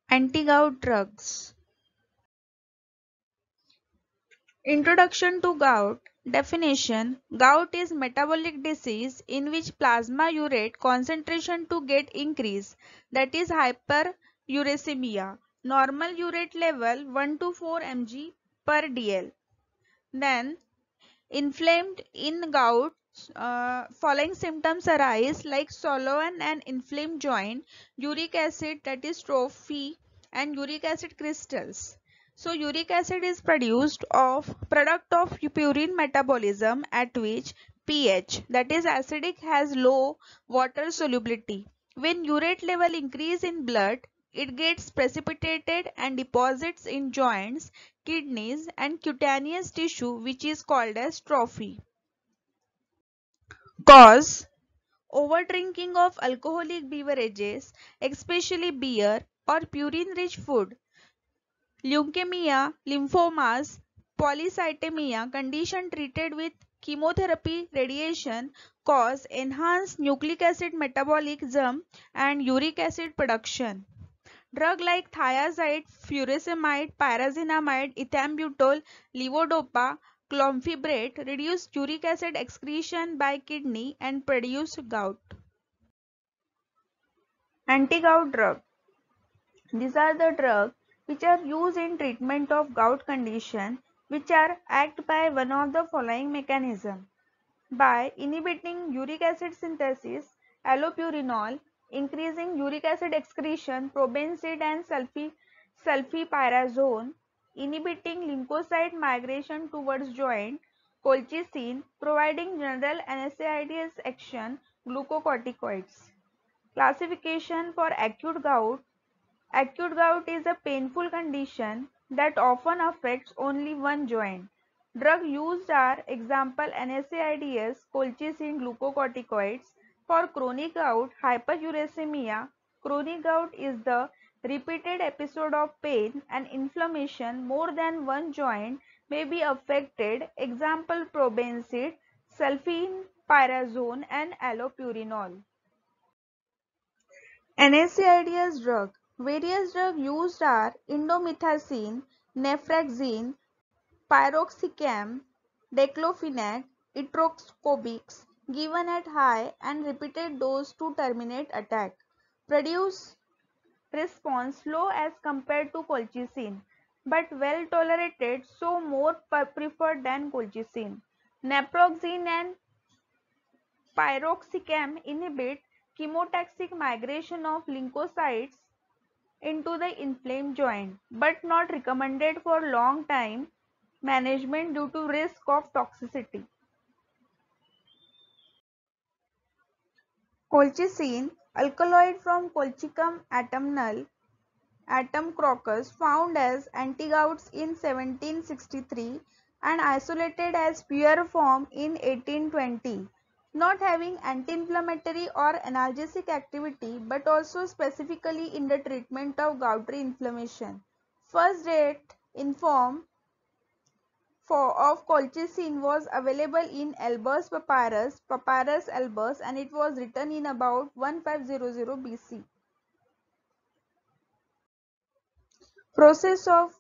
Anti-gout drugs. Introduction to gout. Definition. Gout is metabolic disease in which plasma urate concentration to get increase, that is hyperuricemia. Normal urate level 1 to 4 mg per dl. Then inflamed in gout, following symptoms arise like swollen and inflamed joint, uric acid, that is trophy, and uric acid crystals. So uric acid is product of purine metabolism at which pH, that is acidic, has low water solubility. When urate level increase in blood, it gets precipitated and deposits in joints, kidneys and cutaneous tissue, which is called as trophy. Cause: overdrinking of alcoholic beverages, especially beer or purine-rich food, leukemia, lymphomas, polycythemia, condition treated with chemotherapy, radiation, cause enhanced nucleic acid metabolism and uric acid production. Drugs like thiazide, furosemide, pyrazinamide, ethambutol, levodopa, clomifene reduce uric acid excretion by kidney and produce gout. Anti-gout drug. These are the drugs which are used in treatment of gout condition, which are act by one of the following mechanism: by inhibiting uric acid synthesis, allopurinol, increasing uric acid excretion, probenecid and sulfipyrazone, inhibiting lymphocyte migration towards joint, colchicine, providing general NSAIDs action, glucocorticoids. Classification for acute gout. Acute gout is a painful condition that often affects only one joint. Drugs used are example NSAIDs, colchicine, glucocorticoids. For chronic gout, hyperuricemia. Chronic gout is the repeated episode of pain and inflammation more than one joint may be affected. Example probenecid, sulfenpyrazone and allopurinol. NSAIDs drug. Various drugs used are indomethacin, naproxen, piroxicam, diclofenac, itroscobics, given at high and repeated dose to terminate attack. Produce response low as compared to colchicine, but well tolerated, so more preferred than colchicine. Naproxen and piroxicam inhibit chemotaxic migration of lymphocytes into the inflamed joint, but not recommended for long time management due to risk of toxicity. Colchicine, alkaloid from Colchicum autumnale, Atom crocus, found as antigouts in 1763 and isolated as pure form in 1820, not having anti-inflammatory or analgesic activity but also specifically in the treatment of gouty inflammation. First date in form of colchicine was available in Elber's papyrus, Papyrus Elber's, and it was written in about 1500 BC. Process of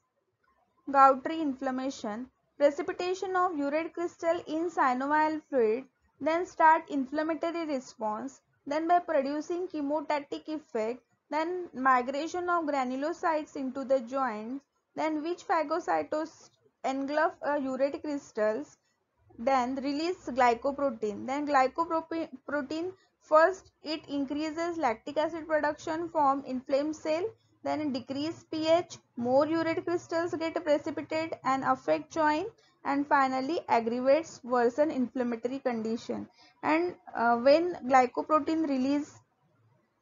gouty inflammation: precipitation of urate crystal in synovial fluid, then start inflammatory response, then by producing chemotatic effect, then migration of granulocytes into the joints, then which phagocytosis engulf urate crystals, then release glycoprotein. Then glycoprotein, first it increases lactic acid production from inflamed cell, then decrease pH, more urate crystals get precipitated and affect joint, and finally aggravates worsen inflammatory condition. And when glycoprotein release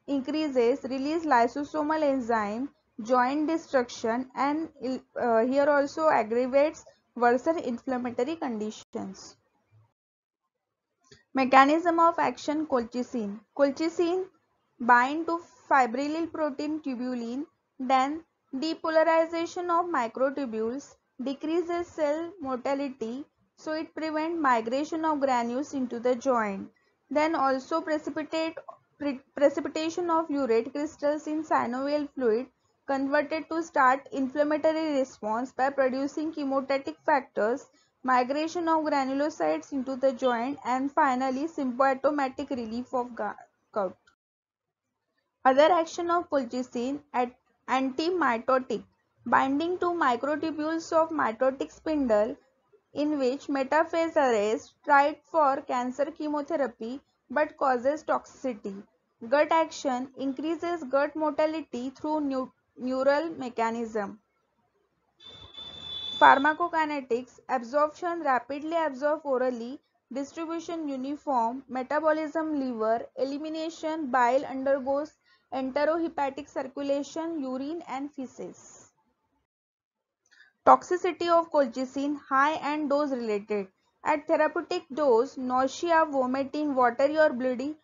increases, release lysosomal enzyme, joint destruction, and here also aggravates worsen inflammatory conditions. Mechanism of action: colchicine. Colchicine bind to fibrillary protein tubulin, then depolarization of microtubules, decreases cell motility, so it prevents migration of granules into the joint. Then also precipitation of urate crystals in synovial fluid, converted to start inflammatory response by producing chemotatic factors, migration of granulocytes into the joint, and finally symptomatic relief of gout. Other action of colchicine at antimitotic, binding to microtubules of mitotic spindle, in which metaphase arrest tried for cancer chemotherapy but causes toxicity. Gut action increases gut motility through neural mechanism. Pharmacokinetics, absorption rapidly absorbed orally, distribution uniform, metabolism liver, elimination bile undergoes enterohepatic circulation, urine and feces. Toxicity of colchicine, high and dose related. At therapeutic dose, nausea, vomiting, watery or bloody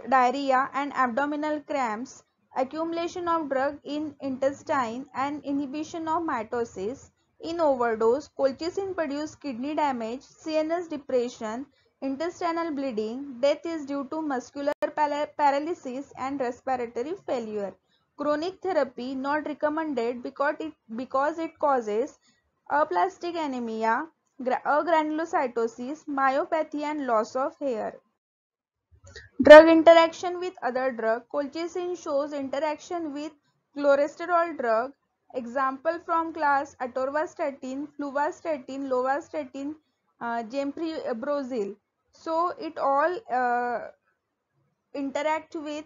diarrhea and abdominal cramps, accumulation of drug in intestine and inhibition of mitosis. In overdose, colchicine produces kidney damage, CNS depression, intestinal bleeding. Death is due to muscular paralysis and respiratory failure. Chronic therapy not recommended because it causes aplastic anemia, agranulocytosis, myopathy and loss of hair. Drug interaction with other drug. Colchicine shows interaction with cholesterol drug. Example from class atorvastatin, fluvastatin, lovastatin, gemcitabine. So it all interact with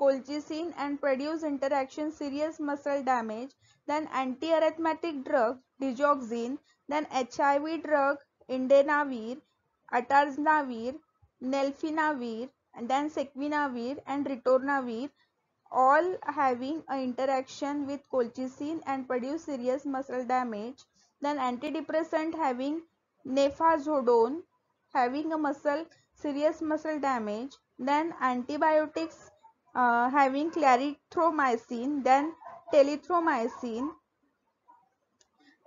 colchicine and produce interaction serious muscle damage. Then antiarrhythmic drug digoxin, then HIV drug indenavir, atazanavir, nelfinavir, and then sequinavir and ritonavir, all having an interaction with colchicine and produce serious muscle damage. Then antidepressant having nefazodone, having a serious muscle damage. Then antibiotics having clarithromycin, then telithromycin,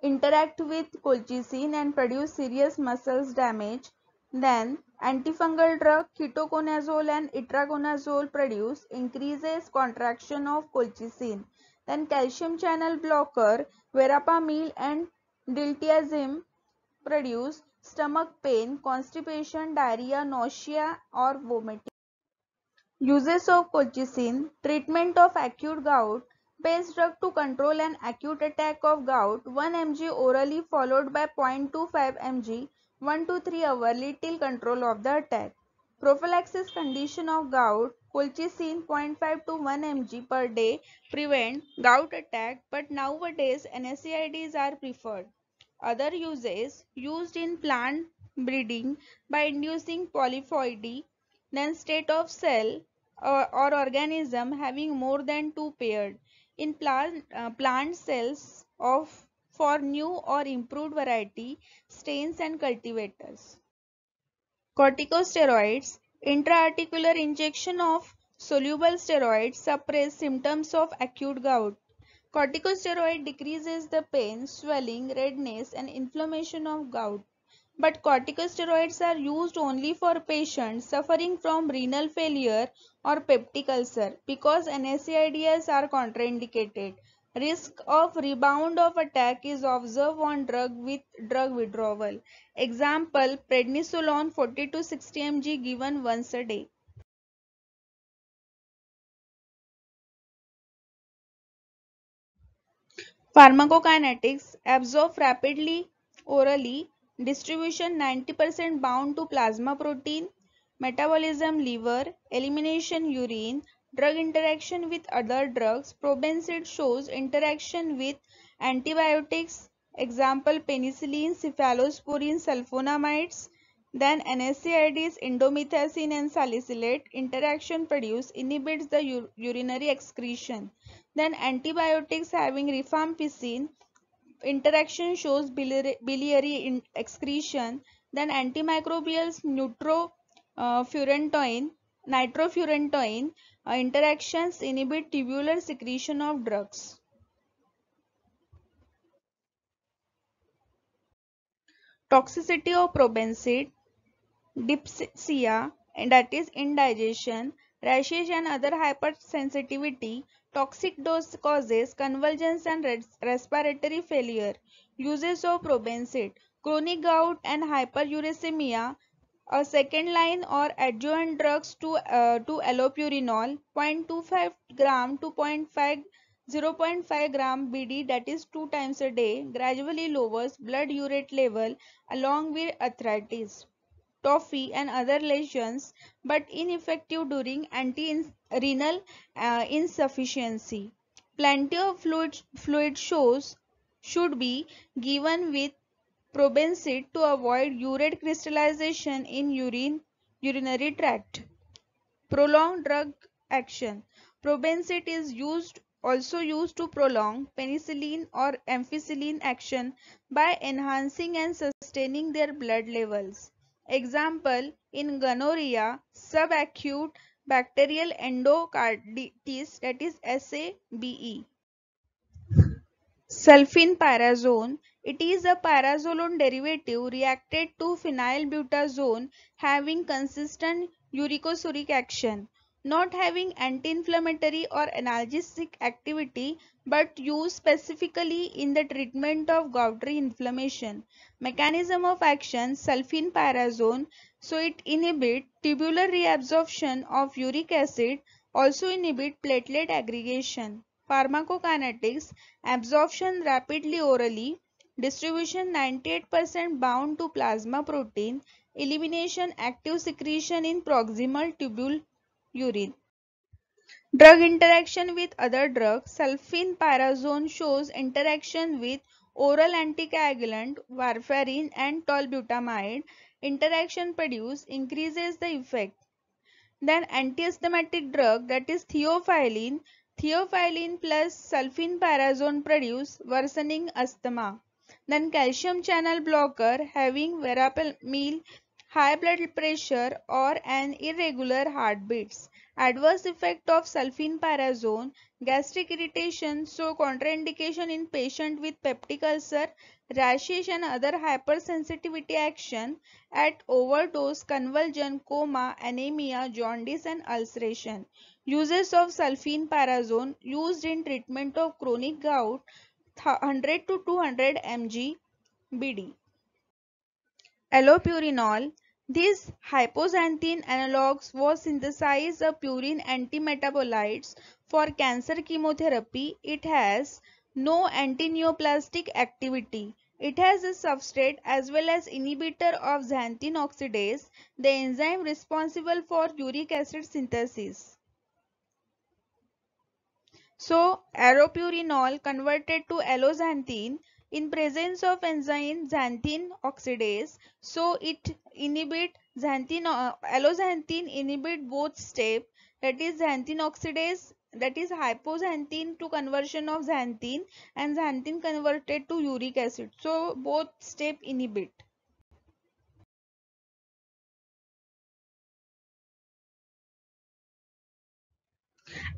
interact with colchicine and produce serious muscles damage. Then antifungal drug ketoconazole and itraconazole produce increases contraction of colchicine. Then calcium channel blocker verapamil and diltiazem produce stomach pain, constipation, diarrhea, nausea or vomiting. Uses of colchicine, treatment of acute gout, best drug to control an acute attack of gout, 1 mg orally followed by 0.25 mg 1 to 3 hourly till control of the attack. Prophylaxis condition of gout, colchicine 0.5 to 1 mg per day prevent gout attack, but nowadays NSAIDs are preferred. Other uses, used in plant breeding by inducing polyploidy, then state of cell or organism having more than two paired in plant cells of for new or improved variety strains and cultivators. Corticosteroids, intraarticular injection of soluble steroids suppress symptoms of acute gout. Corticosteroid decreases the pain, swelling, redness and inflammation of gout. But corticosteroids are used only for patients suffering from renal failure or peptic ulcer because NSAIDs are contraindicated. Risk of rebound of attack is observed on drug withdrawal. Example, prednisolone 40 to 60 mg given once a day. Pharmacokinetics, absorb rapidly orally, distribution 90% bound to plasma protein, metabolism liver, elimination urine, drug interaction with other drugs. Probenecid shows interaction with antibiotics, example penicillin, cephalosporin, sulfonamides. Then NSAIDs, indomethacin and salicylate, interaction produce inhibits the urinary excretion. Then antibiotics having rifampicin, interaction shows biliary excretion. Then antimicrobials nitrofurantoin interactions inhibit tubular secretion of drugs. Toxicity of probenecid, dyspepsia, and that is indigestion, rashes and other hypersensitivity, toxic dose causes convulsions and respiratory failure, uses of probenecid, chronic gout and hyperuricemia, a second line or adjuvant drugs to allopurinol 0.25 gram to 0.5 gram BD, that is 2 times a day, gradually lowers blood urate level along with arthritis, tophi and other lesions, but ineffective during anti-renal insufficiency. Plenty of fluid should be given with probenecid to avoid urate crystallization in urinary tract. Prolonged drug action. Probenecid is also used to prolong penicillin or ampicillin action by enhancing and sustaining their blood levels. Example, in gonorrhea, subacute bacterial endocarditis, that is SABE. Sulfenpyrazone. It is a pyrazolone derivative reacted to phenylbutazone having consistent uricosuric action, not having anti-inflammatory or analgesic activity but used specifically in the treatment of gouty inflammation. Mechanism of action: sulfenpyrazone, so it inhibits tubular reabsorption of uric acid, also inhibit platelet aggregation. Pharmacokinetics: absorption rapidly orally, distribution 98% bound to plasma protein, elimination active secretion in proximal tubule urine. Drug interaction with other drugs. Sulfenpyrazone shows interaction with oral anticoagulant, warfarin and tolbutamide. Interaction produced increases the effect. Then antiasthmatic drug, that is theophylline. Theophylline plus sulfenpyrazone produce worsening asthma. Then calcium channel blocker having verapamil, high blood pressure or an irregular heartbeats. Adverse effect of sulfenpyrazone: gastric irritation, so contraindication in patient with peptic ulcer, rashes and other hypersensitivity action at overdose, convulsion, coma, anemia, jaundice and ulceration. Uses of sulfenpyrazone used in treatment of chronic gout: 100 to 200 mg BD. Allopurinol. These hypoxanthine analogues was synthesized of purine antimetabolites for cancer chemotherapy. It has no antineoplastic activity. It has a substrate as well as inhibitor of xanthine oxidase, the enzyme responsible for uric acid synthesis. So, allopurinol converted to alloxanthine in presence of enzyme xanthine oxidase. So, it inhibit alloxanthine inhibit both step, that is xanthine oxidase, that is hypoxanthine to conversion of xanthine and xanthine converted to uric acid. So, both step inhibit.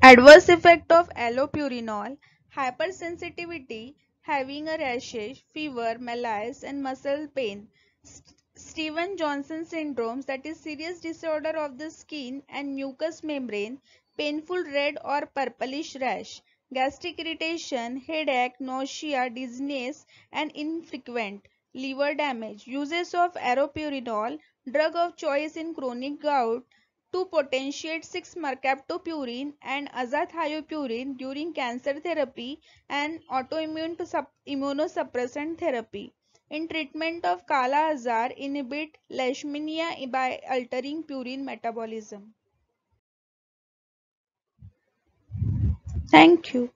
Adverse effect of allopurinol: hypersensitivity, having a rashes, fever, malaise and muscle pain. Steven-Johnson syndrome, that is serious disorder of the skin and mucous membrane, painful red or purplish rash. Gastric irritation, headache, nausea, dizziness and infrequent liver damage. Uses of allopurinol, drug of choice in chronic gout, to potentiate 6-mercaptopurine and azathioprine during cancer therapy and autoimmune immunosuppressant therapy. In treatment of Kala Azar, inhibit leishmania by altering purine metabolism. Thank you.